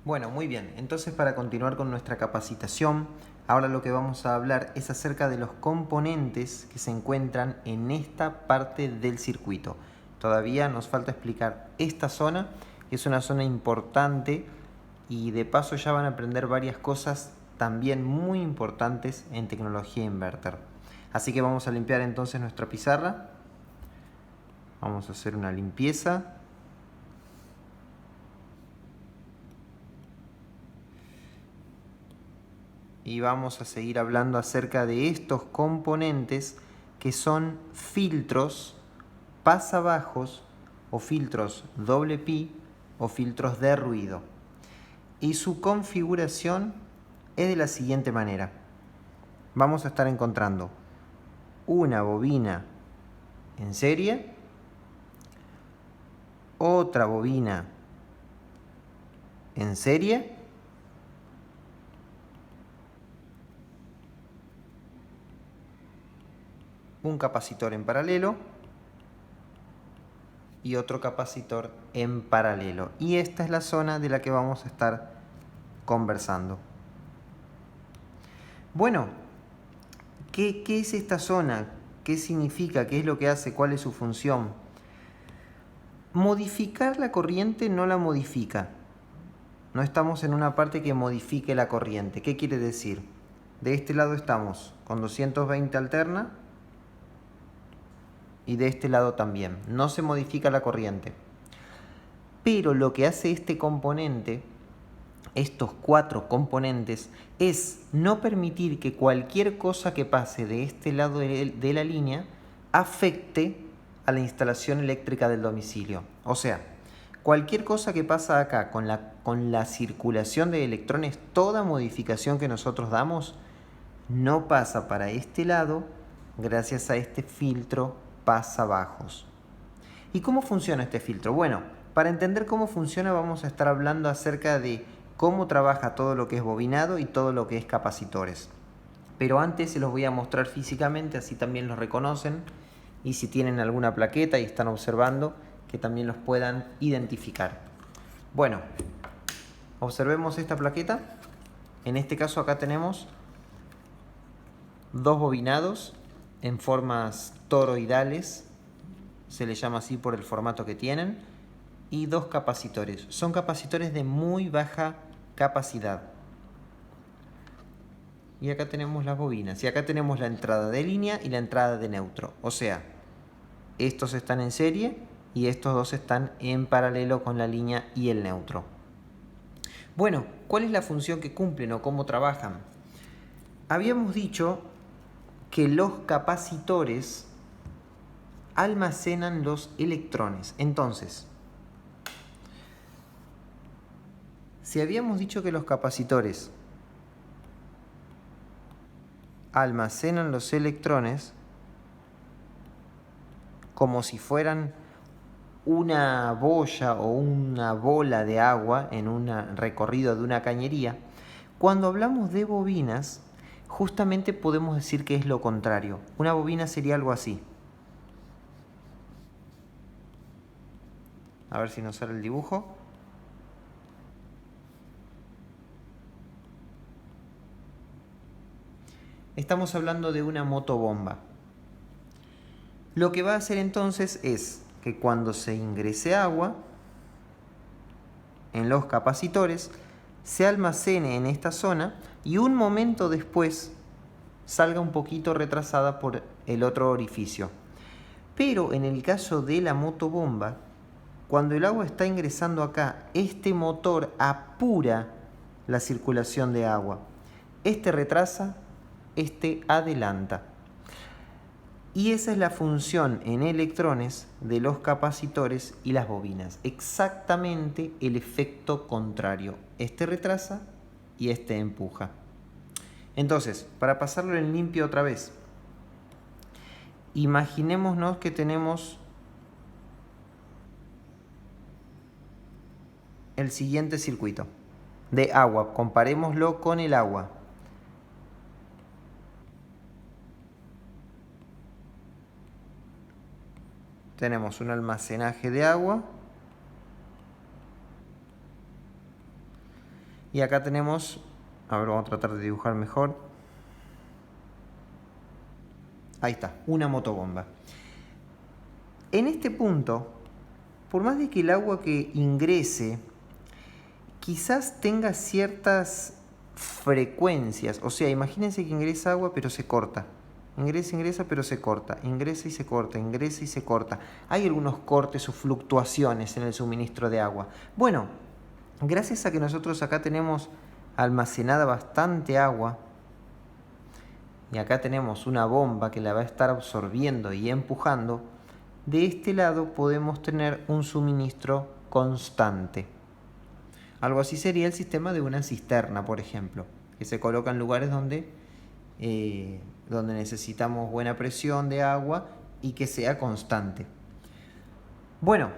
Bueno, muy bien. Entonces, para continuar con nuestra capacitación, ahora lo que vamos a hablar es acerca de los componentes que se encuentran en esta parte del circuito. Todavía nos falta explicar esta zona, que es una zona importante, y de paso ya van a aprender varias cosas también muy importantes en tecnología inverter. Así que vamos a limpiar entonces nuestra pizarra. Vamos a hacer una limpieza. Y vamos a seguir hablando acerca de estos componentes que son filtros pasabajos o filtros doble pi o filtros de ruido. Y su configuración es de la siguiente manera. Vamos a estar encontrando una bobina en serie, otra bobina en serie, un capacitor en paralelo y otro capacitor en paralelo. Y esta es la zona de la que vamos a estar conversando. Bueno, ¿qué es esta zona? ¿Qué significa? ¿Qué es lo que hace? ¿Cuál es su función? Modificar la corriente no la modifica. No estamos en una parte que modifique la corriente. ¿Qué quiere decir? De este lado estamos con 220 alterna y de este lado también. No se modifica la corriente. Pero lo que hace este componente, estos cuatro componentes, es no permitir que cualquier cosa que pase de este lado de la línea afecte a la instalación eléctrica del domicilio. O sea, cualquier cosa que pasa acá con la circulación de electrones, toda modificación que nosotros damos, no pasa para este lado gracias a este filtro pasabajos. ¿Y cómo funciona este filtro? Bueno, para entender cómo funciona vamos a estar hablando acerca de cómo trabaja todo lo que es bobinado y todo lo que es capacitores. Pero antes se los voy a mostrar físicamente, así también los reconocen, y si tienen alguna plaqueta y están observando, que también los puedan identificar. Bueno, observemos esta plaqueta. En este caso acá tenemos dos bobinados en formas toroidales, se les llama así por el formato que tienen, y dos capacitores. Son capacitores de muy baja capacidad. Y acá tenemos las bobinas. Y acá tenemos la entrada de línea y la entrada de neutro. O sea, estos están en serie y estos dos están en paralelo con la línea y el neutro. Bueno, ¿cuál es la función que cumplen o cómo trabajan? Habíamos dicho que los capacitores almacenan los electrones. Entonces, si habíamos dicho que los capacitores almacenan los electrones como si fueran una boya o una bola de agua en un recorrido de una cañería, cuando hablamos de bobinas, justamente podemos decir que es lo contrario. Una bobina sería algo así. A ver si nos sale el dibujo. Estamos hablando de una motobomba. Lo que va a hacer entonces es que cuando se ingrese agua en los capacitores, se almacene en esta zona y un momento después salga un poquito retrasada por el otro orificio. Pero en el caso de la motobomba, cuando el agua está ingresando acá, este motor apura la circulación de agua. Este retrasa, este adelanta. Y esa es la función en electrones de los capacitores y las bobinas. Exactamente el efecto contrario. Este retrasa y este empuja. Entonces, para pasarlo en limpio otra vez, imaginémonos que tenemos el siguiente circuito de agua. Comparémoslo con el agua. Tenemos un almacenaje de agua Y acá tenemos, a ver, vamos a tratar de dibujar mejor. Ahí está, una motobomba. En este punto, por más de que el agua que ingrese quizás tenga ciertas frecuencias, o sea, imagínense que ingresa agua pero se corta. Ingresa pero se corta, ingresa y se corta, ingresa y se corta. Hay algunos cortes o fluctuaciones en el suministro de agua. Bueno, gracias a que nosotros acá tenemos almacenada bastante agua, y acá tenemos una bomba que la va a estar absorbiendo y empujando, de este lado podemos tener un suministro constante. Algo así sería el sistema de una cisterna, por ejemplo, que se coloca en lugares donde necesitamos buena presión de agua y que sea constante. Bueno,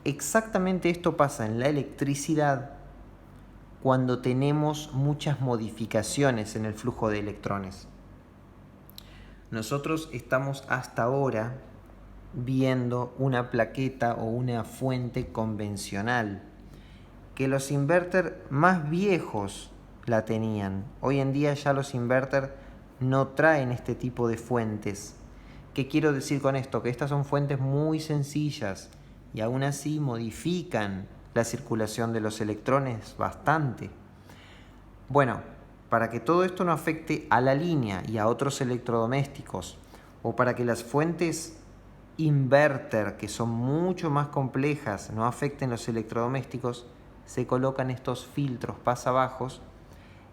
exactamente esto pasa en la electricidad cuando tenemos muchas modificaciones en el flujo de electrones. Nosotros estamos hasta ahora viendo una plaqueta o una fuente convencional, que los inverter más viejos la tenían. Hoy en día ya los inverter no traen este tipo de fuentes. ¿Qué quiero decir con esto? Que estas son fuentes muy sencillas y aún así modifican la circulación de los electrones bastante. Bueno, para que todo esto no afecte a la línea y a otros electrodomésticos, o para que las fuentes inverter, que son mucho más complejas, no afecten los electrodomésticos, se colocan estos filtros pasabajos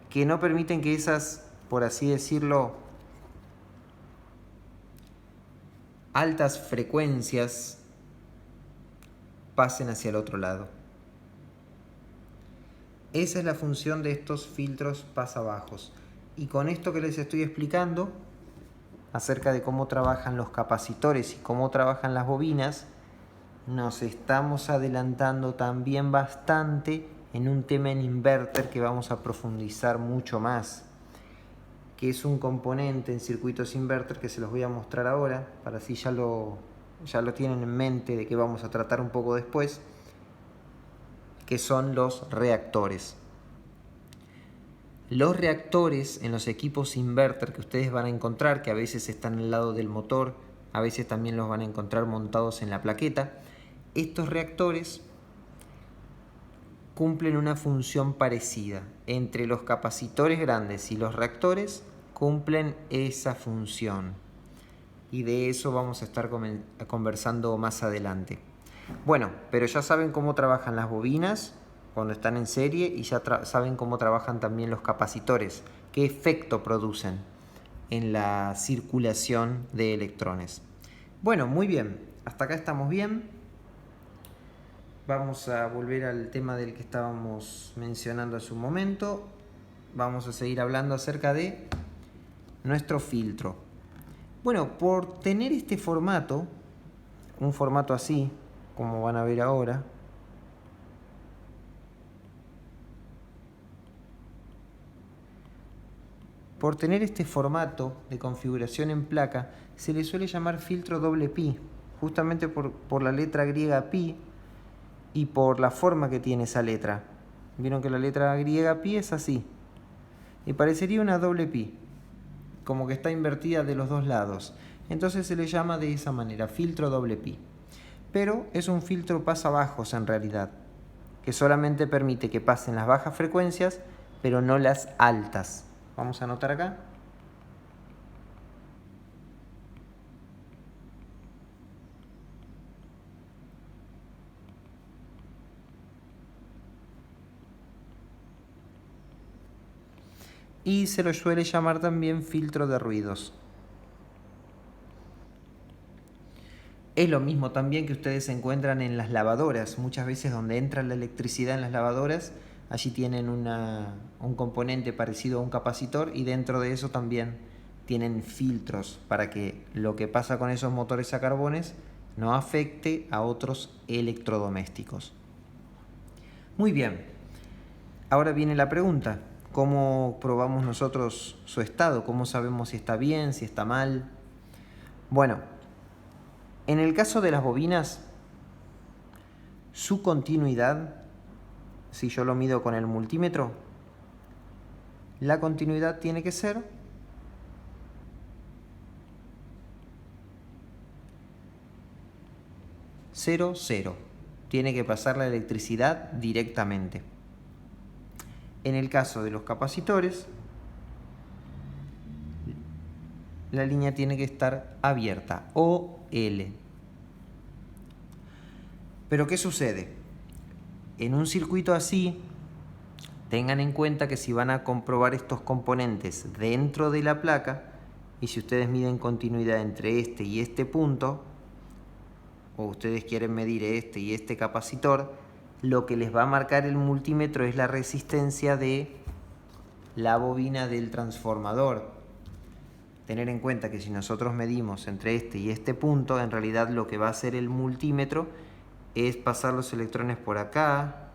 que no permiten que esas, por así decirlo, altas frecuencias pasen hacia el otro lado. Esa es la función de estos filtros pasabajos. Y con esto que les estoy explicando acerca de cómo trabajan los capacitores y cómo trabajan las bobinas, nos estamos adelantando también bastante en un tema en inverter que vamos a profundizar mucho más, que es un componente en circuitos inverter que se los voy a mostrar ahora, para así ya lo tienen en mente de que vamos a tratar un poco después, que son los reactores. Los reactores en los equipos inverter que ustedes van a encontrar, que a veces están al lado del motor, a veces también los van a encontrar montados en la plaqueta, estos reactores cumplen una función parecida. Entre los capacitores grandes y los reactores cumplen esa función. Y de eso vamos a estar conversando más adelante. Bueno, pero ya saben cómo trabajan las bobinas cuando están en serie y ya saben cómo trabajan también los capacitores, qué efecto producen en la circulación de electrones. Bueno, muy bien, hasta acá estamos bien. Vamos a volver al tema del que estábamos mencionando hace un momento. Vamos a seguir hablando acerca de nuestro filtro. Bueno, por tener este formato, un formato así, como van a ver ahora, por tener este formato de configuración en placa, se le suele llamar filtro doble pi, justamente por la letra griega pi y por la forma que tiene esa letra. Vieron que la letra griega pi es así, y parecería una doble pi, como que está invertida de los dos lados. Entonces se le llama de esa manera, filtro doble pi. Pero es un filtro pasabajos en realidad, que solamente permite que pasen las bajas frecuencias, pero no las altas. Vamos a anotar acá. Y se lo suele llamar también filtro de ruidos. Es lo mismo también que ustedes encuentran en las lavadoras. Muchas veces donde entra la electricidad en las lavadoras, allí tienen un componente parecido a un capacitor y dentro de eso también tienen filtros para que lo que pasa con esos motores a carbones no afecte a otros electrodomésticos. Muy bien, ahora viene la pregunta. ¿Cómo probamos nosotros su estado? ¿Cómo sabemos si está bien, si está mal? Bueno, en el caso de las bobinas, su continuidad, si yo lo mido con el multímetro, la continuidad tiene que ser 0, 0. Tiene que pasar la electricidad directamente. En el caso de los capacitores, la línea tiene que estar abierta, OL. Pero ¿qué sucede? En un circuito así, tengan en cuenta que si van a comprobar estos componentes dentro de la placa, y si ustedes miden continuidad entre este y este punto, o ustedes quieren medir este y este capacitor, lo que les va a marcar el multímetro es la resistencia de la bobina del transformador. Tener en cuenta que si nosotros medimos entre este y este punto, en realidad lo que va a hacer el multímetro es pasar los electrones por acá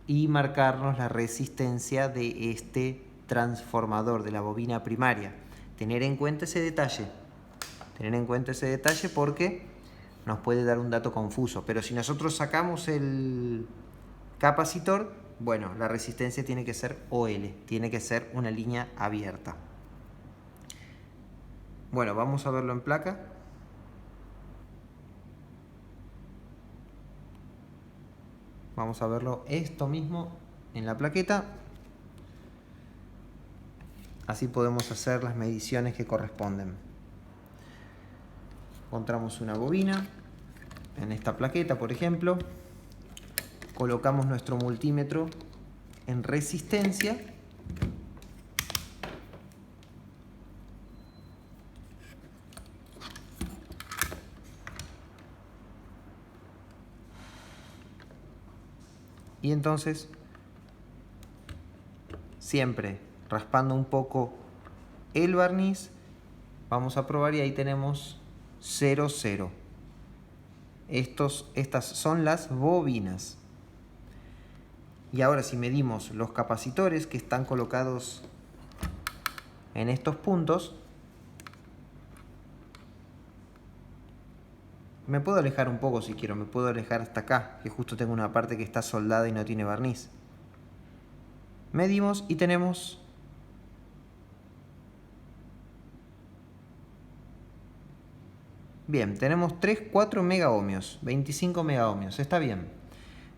y marcarnos la resistencia de este transformador, de la bobina primaria. Tener en cuenta ese detalle. Tener en cuenta ese detalle porque nos puede dar un dato confuso. Pero si nosotros sacamos el capacitor, bueno, la resistencia tiene que ser OL, tiene que ser una línea abierta. Bueno, vamos a verlo en placa. Vamos a verlo esto mismo en la plaqueta. Así podemos hacer las mediciones que corresponden. Encontramos una bobina en esta plaqueta, por ejemplo. Colocamos nuestro multímetro en resistencia. Y entonces, siempre raspando un poco el barniz, vamos a probar y ahí tenemos 0, 0. Estas son las bobinas. Y ahora si medimos los capacitores que están colocados en estos puntos, me puedo alejar un poco si quiero, me puedo alejar hasta acá, que justo tengo una parte que está soldada y no tiene barniz. Medimos y tenemos bien, tenemos 3, 4 megaohmios, 25 megaohmios, está bien.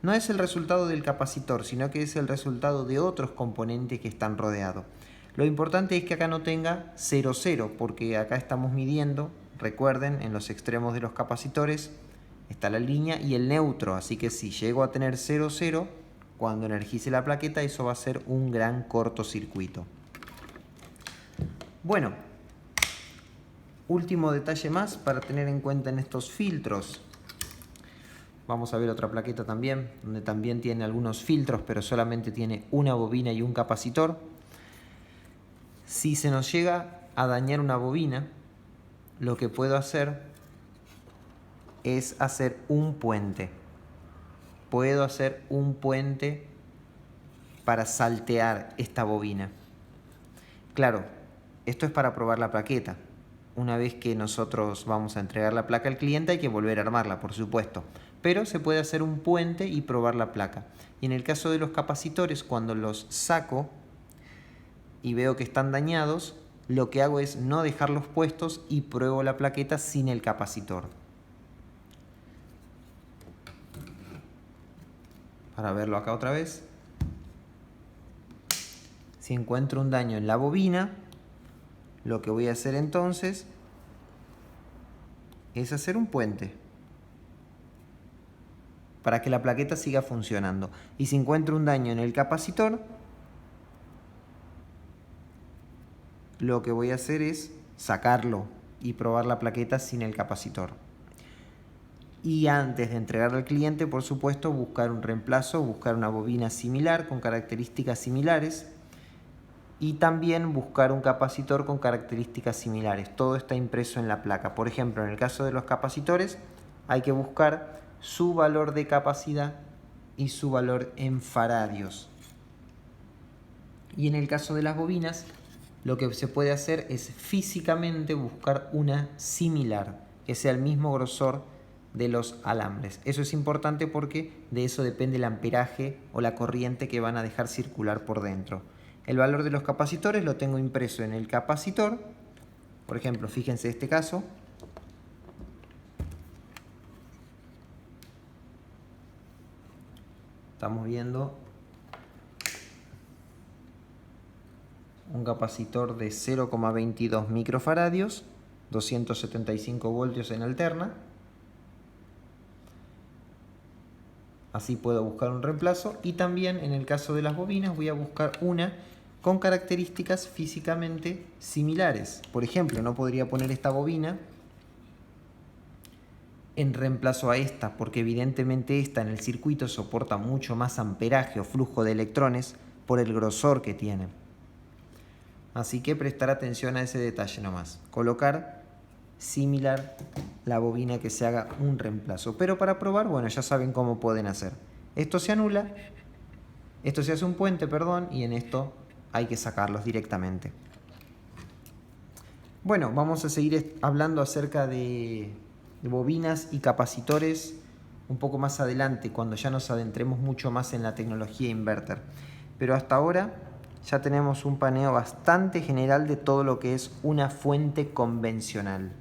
No es el resultado del capacitor, sino que es el resultado de otros componentes que están rodeados. Lo importante es que acá no tenga 0, 0, porque acá estamos midiendo, recuerden, en los extremos de los capacitores está la línea y el neutro, así que si llego a tener 0, 0, cuando energice la plaqueta, eso va a ser un gran cortocircuito. Bueno, último detalle más para tener en cuenta en estos filtros. Vamos a ver otra plaqueta también, donde también tiene algunos filtros, pero solamente tiene una bobina y un capacitor. Si se nos llega a dañar una bobina, lo que puedo hacer es hacer un puente. Puedo hacer un puente para saltear esta bobina. Claro, esto es para probar la plaqueta. Una vez que nosotros vamos a entregar la placa al cliente hay que volver a armarla, por supuesto. Pero se puede hacer un puente y probar la placa. Y en el caso de los capacitores, cuando los saco y veo que están dañados, lo que hago es no dejarlos puestos y pruebo la plaqueta sin el capacitor. Para verlo acá otra vez. Si encuentro un daño en la bobina, lo que voy a hacer entonces es hacer un puente para que la plaqueta siga funcionando. Y si encuentro un daño en el capacitor, lo que voy a hacer es sacarlo y probar la plaqueta sin el capacitor. Y antes de entregar al cliente, por supuesto, buscar un reemplazo, buscar una bobina similar con características similares y también buscar un capacitor con características similares. Todo está impreso en la placa. Por ejemplo, en el caso de los capacitores hay que buscar su valor de capacidad y su valor en faradios. Y en el caso de las bobinas, lo que se puede hacer es físicamente buscar una similar, que sea el mismo grosor de los alambres. Eso es importante porque de eso depende el amperaje o la corriente que van a dejar circular por dentro. El valor de los capacitores lo tengo impreso en el capacitor. Por ejemplo, fíjense este caso. Estamos viendo un capacitor de 0,22 microfaradios, 275 voltios en alterna. Así puedo buscar un reemplazo, y también en el caso de las bobinas voy a buscar una con características físicamente similares. Por ejemplo, no podría poner esta bobina en reemplazo a esta, porque evidentemente esta en el circuito soporta mucho más amperaje o flujo de electrones por el grosor que tiene. Así que prestar atención a ese detalle nomás. Colocar similar la bobina que se haga un reemplazo. Pero para probar, bueno, ya saben cómo pueden hacer. Esto se anula, esto se hace un puente, perdón, y en esto hay que sacarlos directamente. Bueno, vamos a seguir hablando acerca de bobinas y capacitores un poco más adelante, cuando ya nos adentremos mucho más en la tecnología inverter. Pero hasta ahora ya tenemos un paneo bastante general de todo lo que es una fuente convencional.